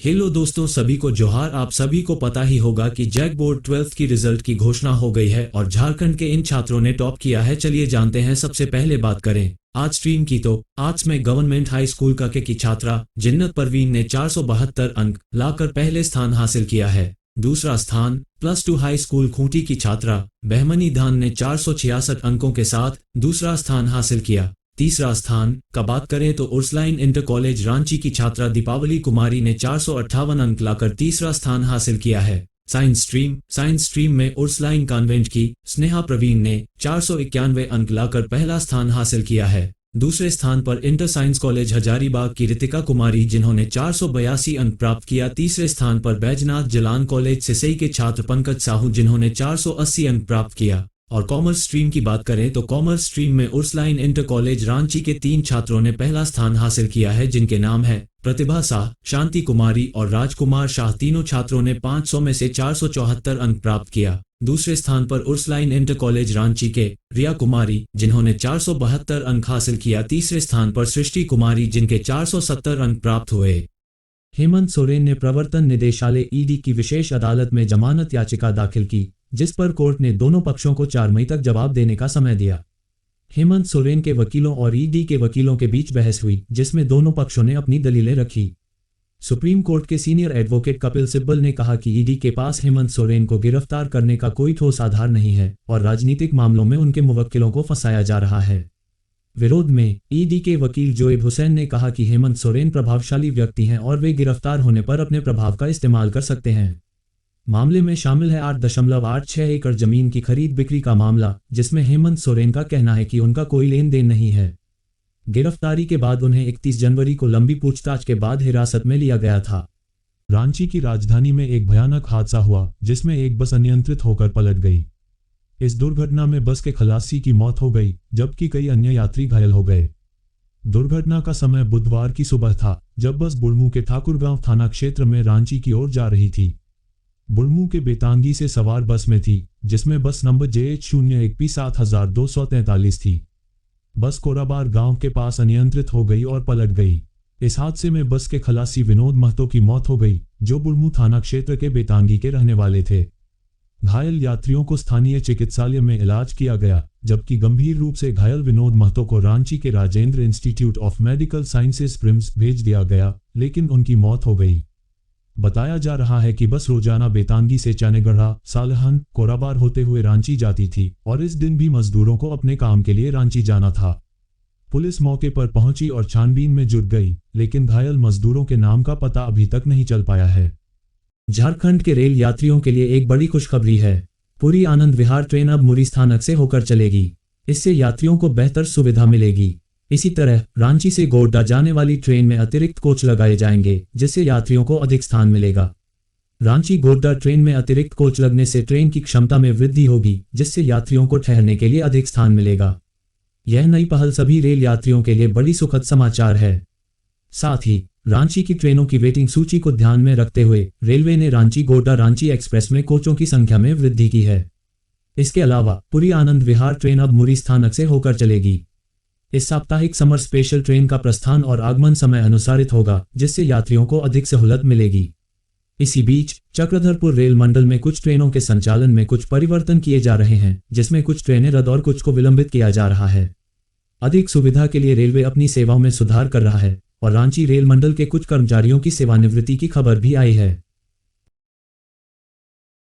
Hello दोस्तों, सभी को जोहार। आप सभी को पता ही होगा कि जैक बोर्ड 12th की रिजल्ट की घोषणा हो गई है और झारखंड के इन छात्रों ने टॉप किया है। चलिए जानते हैं। सबसे पहले बात करें आज स्ट्रीम की, तो आर्ट्स में गवर्नमेंट हाई स्कूल काके की छात्रा जिन्नत परवीन ने 472 अंक लाकर पहले स्थान हासिल किया है। दूसरा स्थान +2 हाई स्कूल खूंटी की छात्रा बहमनी धान ने 466 अंकों के साथ दूसरा स्थान हासिल किया। तीसरा स्थान का बात करें तो उर्सलाइन इंटर कॉलेज रांची की छात्रा दीपावली कुमारी ने 458 अंक लाकर तीसरा स्थान हासिल किया है। साइंस स्ट्रीम में उर्सलाइन कॉन्वेंट की स्नेहा प्रवीण ने 491 अंक लाकर पहला स्थान हासिल किया है। दूसरे स्थान पर इंटर साइंस कॉलेज हजारीबाग की रितिका कुमारी जिन्होंने 482 अंक प्राप्त किया। तीसरे स्थान पर बैजनाथ जलान कॉलेज सिसई के छात्र पंकज साहू जिन्होंने 480 अंक प्राप्त किया। और कॉमर्स स्ट्रीम की बात करें तो कॉमर्स स्ट्रीम में उर्सलाइन इंटर कॉलेज रांची के 3 छात्रों ने पहला स्थान हासिल किया है, जिनके नाम है प्रतिभा शाह, शांति कुमारी और राजकुमार शाह। तीनों छात्रों ने 500 में से 474 अंक प्राप्त किया। दूसरे स्थान पर उर्सलाइन इंटर कॉलेज रांची के रिया कुमारी जिन्होंने 472 अंक हासिल किया। तीसरे स्थान पर सृष्टि कुमारी जिनके 470 अंक प्राप्त हुए। हेमंत सोरेन ने प्रवर्तन निदेशालय ईडी की विशेष अदालत में जमानत याचिका दाखिल की, जिस पर कोर्ट ने दोनों पक्षों को 4 मई तक जवाब देने का समय दिया। हेमंत सोरेन के वकीलों और ईडी के वकीलों के बीच बहस हुई, जिसमें दोनों पक्षों ने अपनी दलीलें रखी। सुप्रीम कोर्ट के सीनियर एडवोकेट कपिल सिब्बल ने कहा कि ईडी के पास हेमंत सोरेन को गिरफ्तार करने का कोई ठोस आधार नहीं है और राजनीतिक मामलों में उनके मुवक्किलों को फंसाया जा रहा है। विरोध में ईडी के वकील जोएब हुसैन ने कहा कि हेमंत सोरेन प्रभावशाली व्यक्ति हैं और वे गिरफ्तार होने पर अपने प्रभाव का इस्तेमाल कर सकते हैं। मामले में शामिल है 8.86 एकड़ जमीन की खरीद बिक्री का मामला, जिसमें हेमंत सोरेन का कहना है कि उनका कोई लेन देन नहीं है। गिरफ्तारी के बाद उन्हें 31 जनवरी को लंबी पूछताछ के बाद हिरासत में लिया गया था। रांची की राजधानी में एक भयानक हादसा हुआ, जिसमें एक बस अनियंत्रित होकर पलट गई। इस दुर्घटना में बस के खलासी की मौत हो गई, जबकि कई अन्य यात्री घायल हो गए। दुर्घटना का समय बुधवार की सुबह था, जब बस बुढ़मू के ठाकुरगांव थाना क्षेत्र में रांची की ओर जा रही थी। बुढ़मू के बेतांगी से सवार बस में थी, जिसमें बस नंबर JH01P 7243 थी। बस कोराबार गांव के पास अनियंत्रित हो गई और पलट गई। इस हादसे में बस के खलासी विनोद महतो की मौत हो गई, जो बुढ़मू थाना क्षेत्र के बेतांगी के रहने वाले थे। घायल यात्रियों को स्थानीय चिकित्सालय में इलाज किया गया, जबकि गंभीर रूप से घायल विनोद महतो को रांची के Rajendra institute of medical sciences Prim's भेज दिया गया, लेकिन उनकी मौत हो गई। बताया जा रहा है कि बस रोजाना बेतांगी से चानेगढ़ा, सालहन, कोराबार होते हुए रांची जाती थी और इस दिन भी मजदूरों को अपने काम के लिए रांची जाना था। पुलिस मौके पर पहुंची और छानबीन में जुट गई, लेकिन घायल मजदूरों के नाम का पता अभी तक नहीं चल पाया है। झारखंड के रेल यात्रियों के लिए एक बड़ी खुशखबरी है। पुरी आनंद विहार ट्रेन अब मुरी स्थानक से होकर चलेगी। इससे यात्रियों को बेहतर सुविधा मिलेगी। इसी तरह रांची से गोड्डा जाने वाली ट्रेन में अतिरिक्त कोच लगाए जाएंगे, जिससे यात्रियों को अधिक स्थान मिलेगा। रांची गोड्डा ट्रेन में अतिरिक्त कोच लगने से ट्रेन की क्षमता में वृद्धि होगी, जिससे यात्रियों को ठहरने के लिए अधिक स्थान मिलेगा। यह नई पहल सभी रेल यात्रियों के लिए बड़ी सुखद समाचार है। साथ ही रांची की ट्रेनों की वेटिंग सूची को ध्यान में रखते हुए रेलवे ने रांची गोड्डा रांची एक्सप्रेस में कोचों की संख्या में वृद्धि की है। इसके अलावा पुरी आनंद विहार ट्रेन अब मुरी स्थानक से होकर चलेगी। इस साप्ताहिक समर स्पेशल ट्रेन का प्रस्थान और आगमन समय अनुसारित होगा, जिससे यात्रियों को अधिक सहूलत मिलेगी। इसी बीच चक्रधरपुर रेल मंडल में कुछ ट्रेनों के संचालन में कुछ परिवर्तन किए जा रहे हैं, जिसमें कुछ ट्रेनें रद्द और कुछ को विलंबित किया जा रहा है। अधिक सुविधा के लिए रेलवे अपनी सेवाओं में सुधार कर रहा है और रांची रेल मंडल के कुछ कर्मचारियों की सेवानिवृत्ति की खबर भी आई है।